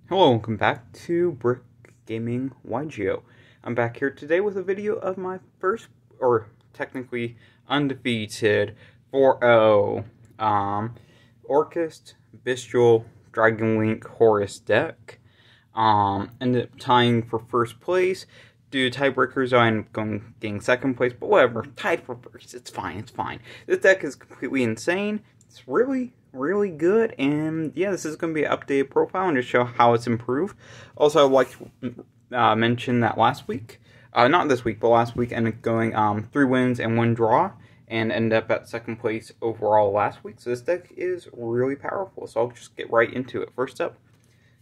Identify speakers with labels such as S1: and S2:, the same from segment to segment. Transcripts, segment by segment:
S1: Hello, welcome back to Brick Gaming YGO. I'm back here today with a video of my first, or technically undefeated 4-0 Orcust, Bystial, Dragon Link, Horus deck. Ended up tying for first place. Due to tiebreakers, I'm getting second place, but whatever. Tied for first. It's fine, it's fine. This deck is completely insane. It's really good, and yeah, this is going to be an updated profile and just show how it's improved. Also, I'd like to mention that last week, not this week, but last week, ended up going 3 wins and 1 draw, and ended up at second place overall last week. So this deck is really powerful, so I'll just get right into it. First up,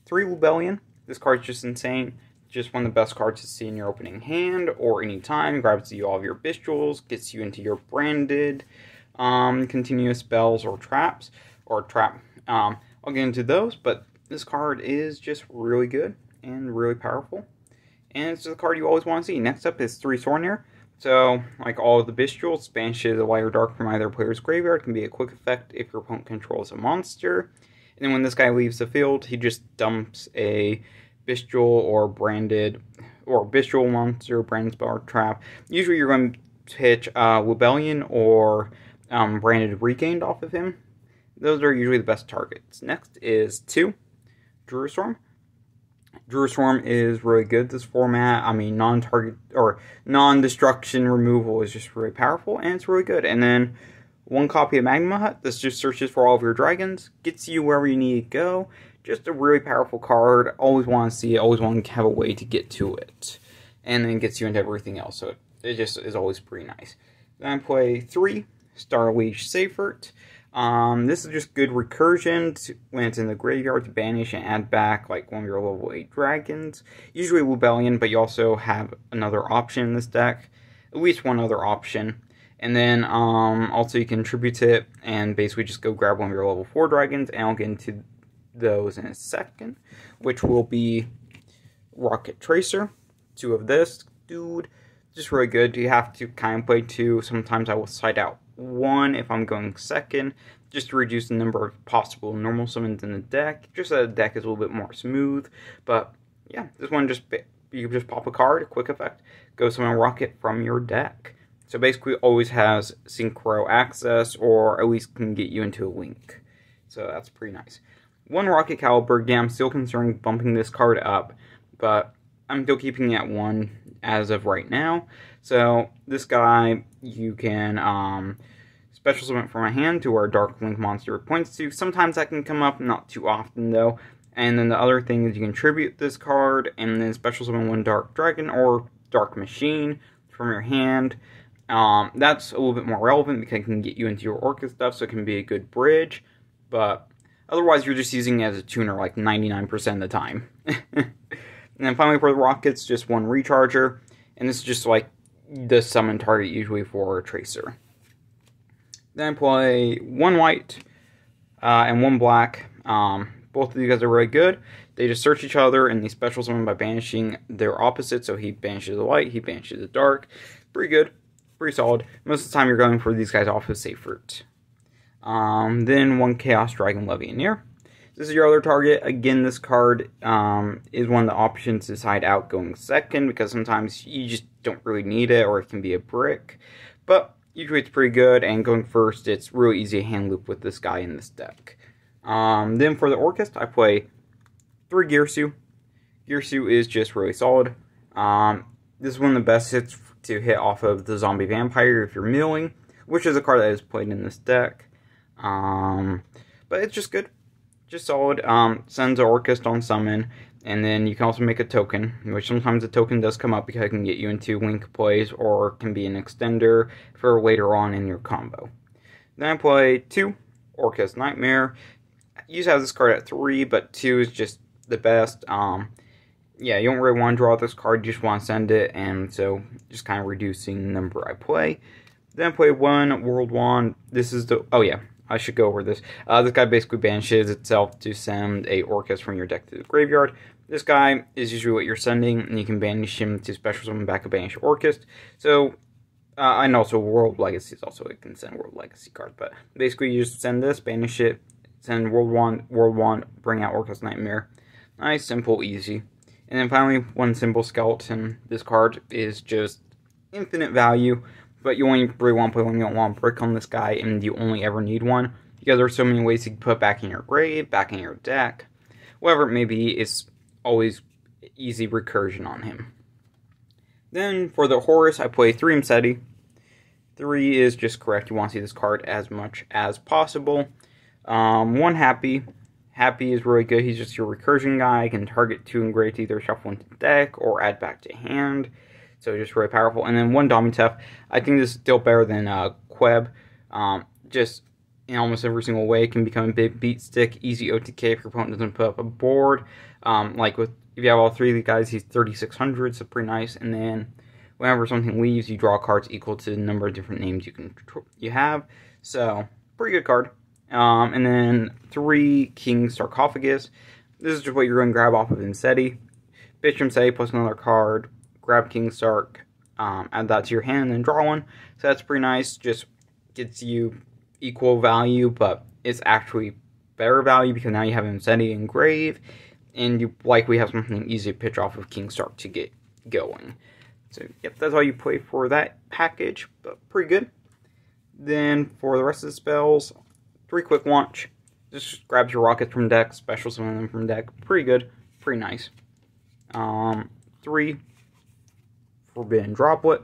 S1: 3 Rebellion. This card's just insane. Just one of the best cards to see in your opening hand or anytime. Grabs you all of your Bystials, gets you into your branded continuous spells or traps. I'll get into those, but this card is just really good and really powerful. And it's the card you always want to see. Next up is 3 Sornir. So, like all of the Bystials, banishes a light or dark from either player's graveyard. It can be a quick effect if your opponent controls a monster. And then when this guy leaves the field, he just dumps a Bystial or branded, or Bystial monster, branded spell or trap. Usually you're going to pitch Rebellion or branded Regained off of him. Those are usually the best targets. Next is 2 Druistorm. Druistorm is really good this format. I mean, non-target or non-destruction removal is just really powerful, and it's really good. And then 1 copy of Magma Hut. This just searches for all of your dragons, gets you wherever you need to go. Just a really powerful card. Always want to see it. Always want to have a way to get to it, and then gets you into everything else. So it just is always pretty nice. Then I play 3 Starliege Seifert. This is just good recursion when it's in the graveyard to banish and add back like one of your level 8 dragons. Usually Rebellion, but you also have another option in this deck. At least one other option. And then also you can tribute it and basically just go grab one of your level 4 dragons, and I'll get into those in a second. Which will be Rocket Tracer. 2 of this dude. Just really good. You have to kind of play 2. Sometimes I will side out 1 if I'm going second, just to reduce the number of possible normal summons in the deck, just so the deck is a little bit more smooth. But yeah, this one you just pop a card, a quick effect, go summon Rocket from your deck. So basically always has synchro access, or at least can get you into a link. So that's pretty nice. 1 Rocket Caliber. Yeah, I'm still concerned bumping this card up, but I'm still keeping it at 1 as of right now. So this guy, you can special summon from a hand to where a Dark Link monster points to. Sometimes that can come up, not too often though. And then the other thing is you can tribute this card and then special summon 1 Dark Dragon or Dark Machine from your hand. That's a little bit more relevant because it can get you into your Orcust stuff, so it can be a good bridge. But otherwise you're just using it as a tuner like 99% of the time. And then finally for the Rockets, just 1 Recharger. And this is just like the summon target usually for a Tracer. Then I play 1 white and 1 black. Both of these guys are really good. They just search each other and they special summon by banishing their opposite. So he banishes the light, he banishes the dark. Pretty good, pretty solid. Most of the time you're going for these guys off of Seifert. Then 1 Chaos Dragon Levianeer. This is your other target. Again, this card is one of the options to side out going second, because sometimes you just don't really need it, or it can be a brick. But usually it's pretty good, and going first, it's really easy to hand loop with this guy in this deck. Then for the Orcust, I play 3 Girsu. Girsu is just really solid. This is one of the best hits to hit off of the Zombie Vampire if you're milling, which is a card that is played in this deck. But it's just good. Just solid. Sends an Orcust on summon, and then you can also make a token, which sometimes the token does come up because it can get you into link plays, or can be an extender for later on in your combo. Then I play 2 Orcust Nightmare. I used to have this card at 3, but 2 is just the best. Yeah, you don't really want to draw this card, you just want to send it, and so just kind of reducing the number I play. Then I play 1 World Wand. This is the, oh yeah, I should go over this. This guy basically banishes itself to send a Orcust from your deck to the graveyard. This guy is usually what you're sending, and you can banish him to special summon back a banished Orcust. So, and also World Legacy is also, it can send World Legacy card. But basically you just send this, banish it, send World Wand, bring out Orcust Nightmare. Nice, simple, easy. And then finally, one simple skeleton. This card is just infinite value, but you only really want to play when you don't want to brick on this guy, and you only ever need one, because there's so many ways you can put back in your grave, back in your deck, whatever it may be. It's always easy recursion on him. Then for the Horus, I play 3 Mseti. 3 is just correct. You want to see this card as much as possible. 1 Happy. Happy is really good. He's just your recursion guy. Can target 2 engraved to either shuffle into the deck or add back to hand. So just really powerful. And then 1 Domitef. I think this is still better than Queb. Just in almost every single way. It can become a big beat stick. Easy OTK if your opponent doesn't put up a board. Like with, if you have all 3 of these guys, he's 3,600. So pretty nice. And then whenever something leaves, you draw cards equal to the number of different names you have. So pretty good card. And then 3 King Sarcophagus. This is just what you're going to grab off of Mseti. Pitch Mseti plus another card. Grab King Sark. Add that to your hand and then draw one. So that's pretty nice. Just gets you equal value, but it's actually better value because now you have Mseti in grave. And you likely have something easy to pitch off of King Sark to get going. So yep, that's all you play for that package. But pretty good. Then for the rest of the spells, 3 Quick Launch. Just grabs your rockets from deck, special summon them from deck. Pretty good, pretty nice. 3 Forbidden Droplet.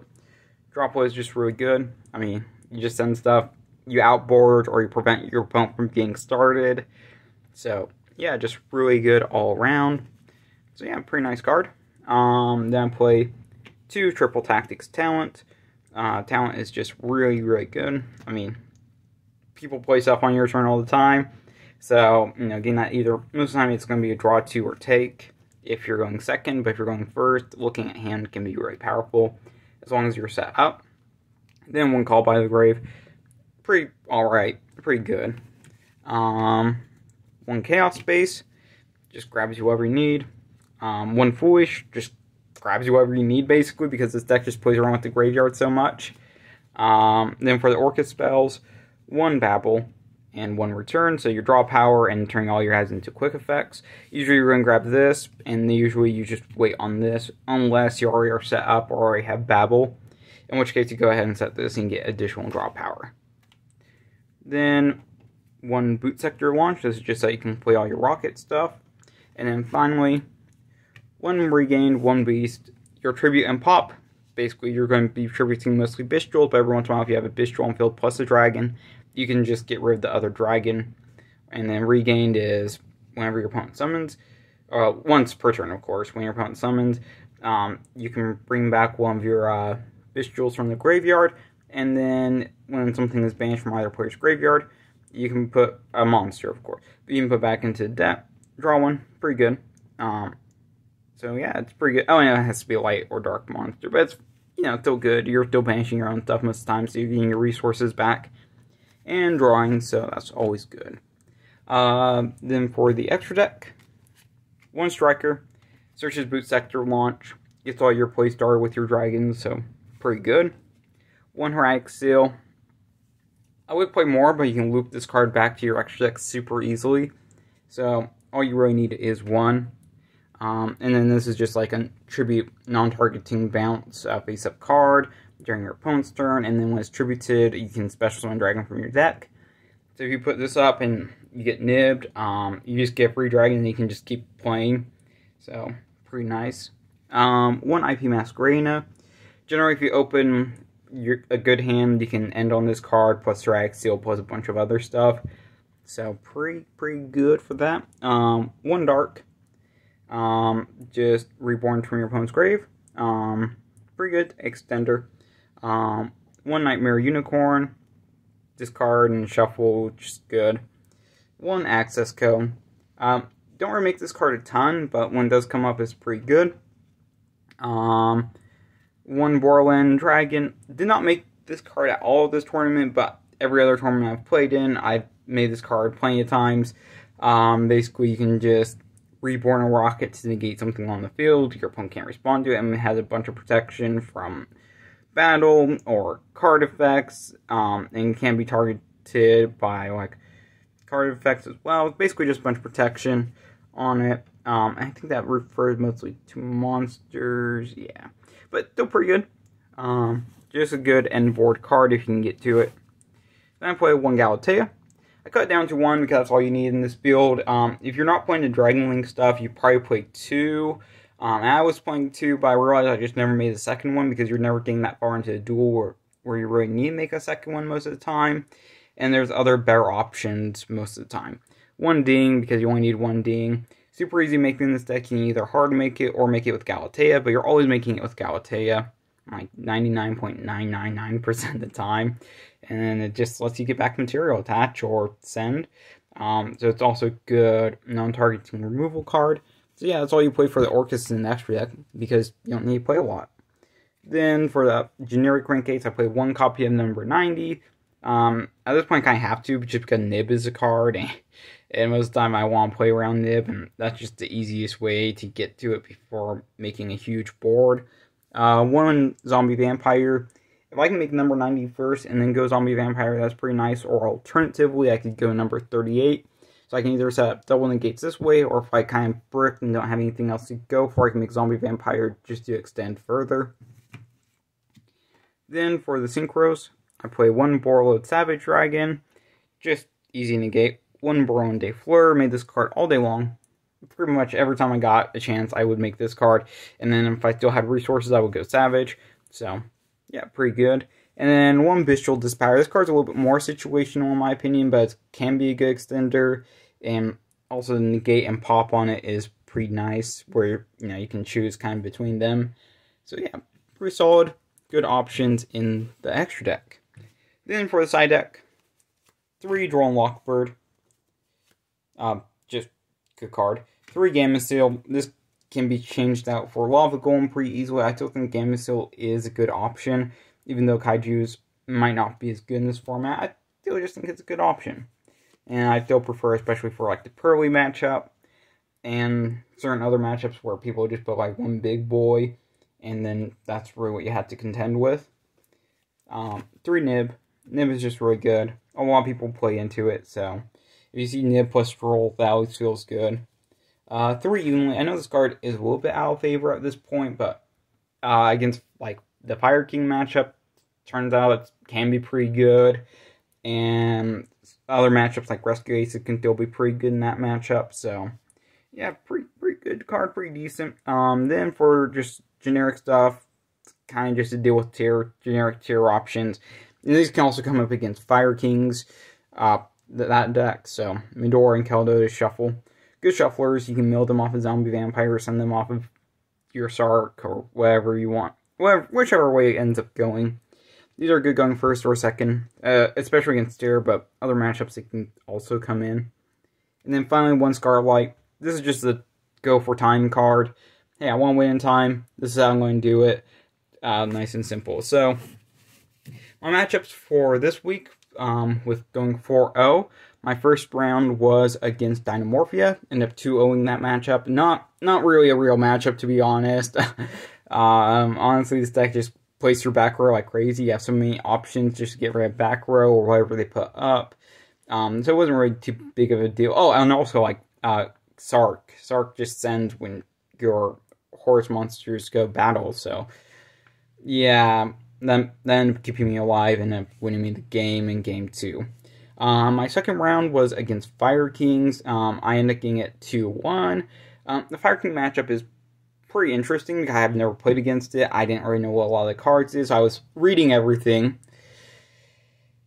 S1: Droplet is just really good. I mean, you just send stuff, you outboard, or you prevent your opponent from getting started. So yeah, just really good all around. So yeah, pretty nice card. Then I play 2 Triple Tactics Talent. Talent is just really, really good. I mean, people play stuff on your turn all the time. So, you know, getting that either, most of the time it's going to be a draw 2 or take if you're going second, but if you're going first, looking at hand can be really powerful as long as you're set up. Then 1 Call by the Grave. Pretty alright, pretty good. 1 Chaos Space, just grabs you whatever you need. 1 Foolish, just grabs you whatever you need basically because this deck just plays around with the graveyard so much. Then for the Orcust spells, 1 Babble and 1 Return, so you draw power and turn all your guys into quick effects. Usually you're going to grab this, and usually you just wait on this, unless you already are set up or already have Babble, in which case you go ahead and set this and get additional draw power. Then 1 Boot Sector Launch, this is just so you can play all your rocket stuff. And then finally, 1 Regained, 1 Beast, your Tribute and Pop. Basically, you're going to be tributing mostly Bystial, but every once in a while, if you have a Bystial on field plus a dragon, you can just get rid of the other dragon. And then Regained is whenever your opponent summons, once per turn, of course. When your opponent summons, you can bring back one of your Bystials from the graveyard, and then when something is banished from either player's graveyard, you can put a monster, of course, but you can put back into the deck, draw 1, pretty good. So yeah, it's pretty good. Oh, and it has to be a light or dark monster, but it's, you know, still good. You're still banishing your own stuff most of the time, so you're getting your resources back and drawing, so that's always good. Then for the extra deck, 1 Striker, searches Boot Sector Launch, gets all your play started with your dragons, so pretty good. 1 Heraldic Seal. I would play more, but you can loop this card back to your extra deck super easily. So all you really need is 1. And then this is just like a tribute non-targeting bounce face-up card during your opponent's turn. And then when it's tributed, you can special summon dragon from your deck. So if you put this up and you get nibbed, you just get a free dragon and you can just keep playing. So pretty nice. 1 IP Masquerena. Generally, if you open a good hand, you can end on this card, plus Heraldic Seal, plus a bunch of other stuff. So, pretty good for that. 1 Dark. Just reborn from your opponent's grave. Pretty good. Extender. 1 Nightmare Unicorn. Discard and shuffle, just good. 1 Access Code. Don't really make this card a ton, but when it does come up, it's pretty good. 1 Borland Dragon. Did not make this card at all this tournament, but every other tournament I've played in, I've made this card plenty of times. Basically, you can just reborn a rocket to negate something on the field. Your opponent can't respond to it, and it has a bunch of protection from battle or card effects, and can be targeted by like card effects as well. It's basically just a bunch of protection on it. I think that refers mostly to monsters, yeah. But still pretty good. Just a good end board card if you can get to it. Then I play 1 Galatea. I cut it down to 1 because that's all you need in this build. If you're not playing the Dragon Link stuff, you probably play 2. I was playing 2, but I realized I just never made the second one because you're never getting that far into the duel where you really need to make a second one most of the time. And there's other better options most of the time. 1 ding because you only need 1 ding. Super easy making this deck. You can either hard make it or make it with Galatea, but you're always making it with Galatea, like 99.999% of the time. And then it just lets you get back material, attach or send. So it's also good non-targeting removal card. So yeah, that's all you play for the Orcust in the extra deck, because you don't need to play a lot. Then for the generic rank 8s, I play 1 copy of number 90. At this point, I kind of have to, just because Nib is a card, and most of the time I want to play around Nib, and that's just the easiest way to get to it before making a huge board. 1 Zombie Vampire. If I can make number 90 first and then go Zombie Vampire, that's pretty nice. Or alternatively, I could go number 38. So I can either set up double negates this way, or if I kind of brick and don't have anything else to go for, I can make Zombie Vampire just to extend further. Then for the Synchros, I play 1 Borreload Savage Dragon. Just easy negate. 1 Baron de Fleur. Made this card all day long. Pretty much every time I got a chance, I would make this card. And then if I still had resources, I would go Savage. So, yeah, pretty good. And then 1 Bystial Dispower. This card's a little bit more situational in my opinion, but it can be a good extender. And also the negate and pop on it is pretty nice, where you can choose kind of between them. So yeah, pretty solid. Good options in the extra deck. Then for the side deck, 3 Droll and Lockbird. Just good card. 3 Gamma Seal. This can be changed out for Lava Golem pretty easily. I still think Gamma Seal is a good option, even though Kaijus might not be as good in this format. I still just think it's a good option. And I still prefer, especially for like the Pearly matchup, and certain other matchups where people just put like 1 big boy, and then that's really what you have to contend with. 3 Nib. Nib is just really good. A lot of people play into it, so if you see Nib plus Droll, that always feels good. 3 Evenly. I know this card is a little bit out of favor at this point, but against like the Fire King matchup, turns out it can be pretty good. And other matchups like Rescue Aces can still be pretty good in that matchup. So yeah, pretty good card, pretty decent. Then for just generic stuff, kind of just to deal with generic tier options. And these can also come up against Fire Kings, that deck. So Midor and Keldo to shuffle. Good shufflers. You can mill them off of Zombie Vampire or send them off of your Sark or whatever you want. Whichever way it ends up going. These are good going first or second, especially against tier, but other matchups they can also come in. And then finally 1 Scarlet. This is just a go for time card. Hey, I want to win in time. This is how I'm going to do it. Nice and simple. So, my matchups for this week, with going 4-0, my first round was against Dinomorphia. Ended up 2-0ing that matchup. Not really a real matchup, to be honest. Honestly, this deck just plays through back row like crazy. You have so many options just to get rid of back row or whatever they put up. So it wasn't really too big of a deal. Oh, and also like Sark. Sark just sends when your Horus monsters go battle. So yeah, then keeping me alive and winning me the game in game 2. My second round was against Fire Kings. I ended up getting it 2-1. The Fire King matchup is pretty interesting. I have never played against it. I didn't really know what a lot of the cards is. I was reading everything,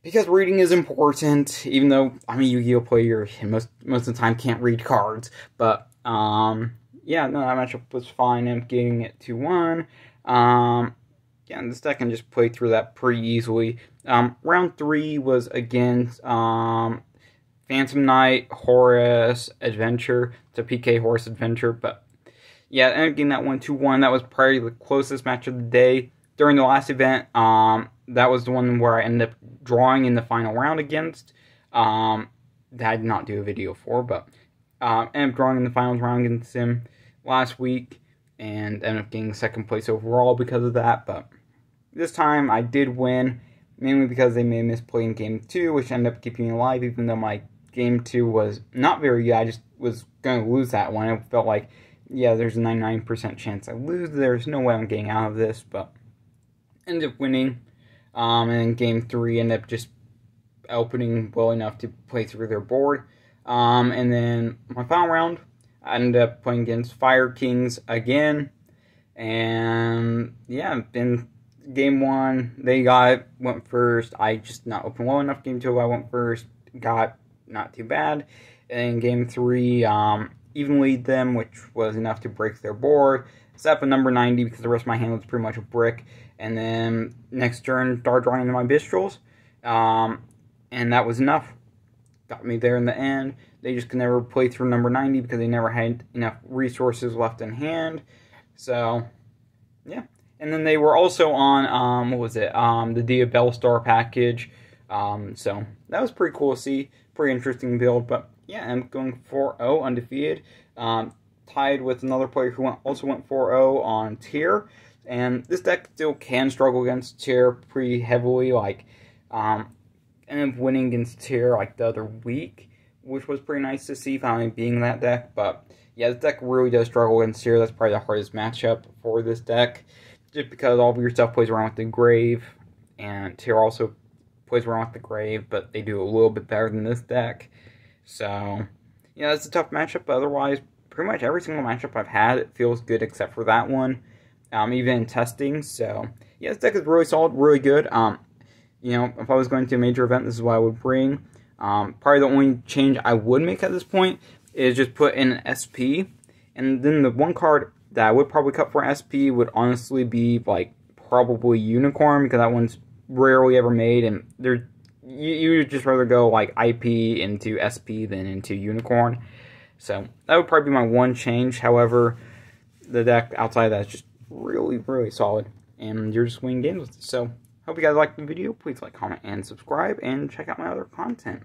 S1: because reading is important. Even though I'm a Yu-Gi-Oh player, and most of the time can't read cards. But yeah, no, that matchup was fine. I'm getting it 2-1. Yeah, and this deck can just play through that pretty easily. Round 3 was against Phantom Knight, Horus Adventure. It's a PK Horus Adventure, but yeah, I ended up getting that one 2-1. That was probably the closest match of the day. During the last event, that was the one where I ended up drawing in the final round against. That I did not do a video for, but ended up drawing in the finals round against him last week, and ended up getting second place overall because of that. But this time I did win, mainly because they made a misplay in game 2, which ended up keeping me alive, even though my game 2 was not very good. I just was going to lose that one. It felt like, yeah, there's a 99% chance I lose. There's no way I'm getting out of this, but ended up winning. And game 3 ended up just opening well enough to play through their board. And then my final round, I ended up playing against Fire Kings again. And yeah, in game 1, they went first. I just not opened well enough. Game 2, I went first. Got not too bad. And in game 3, even lead them, which was enough to break their board. Set up a number 90 because the rest of my hand was pretty much a brick. And then next turn, start drawing into my Bystials. And that was enough. Got me there in the end. They just could never play through number 90 because they never had enough resources left in hand. So, yeah. And then they were also on, what was it? The Diabellstar package. So, that was pretty cool to see. Pretty interesting build. But, yeah, I'm going 4-0 undefeated. Tied with another player who also went 4-0 on tier. And this deck still can struggle against tier pretty heavily. Like, ended up winning against tier like the other week, which was pretty nice to see finally being that deck. But yeah, this deck really does struggle against tier. That's probably the hardest matchup for this deck, just because all of your stuff plays around with the grave, and tier also plays around with the grave, but they do a little bit better than this deck. So yeah, it's a tough matchup. But otherwise, pretty much every single matchup I've had, it feels good except for that one. Even in testing. So yeah, this deck is really solid, really good. You know, if I was going to a major event, this is what I would bring. Probably the only change I would make at this point is just put in an SP. And then the one card that I would probably cut for SP would honestly be, like, probably Unicorn, because that one's rarely ever made. And you would just rather go, like, IP into SP than into Unicorn. So that would probably be my one change. However, the deck outside of that is just really, really solid. And you're just winning games with it. So, hope you guys liked the video. Please like, comment, and subscribe, and check out my other content.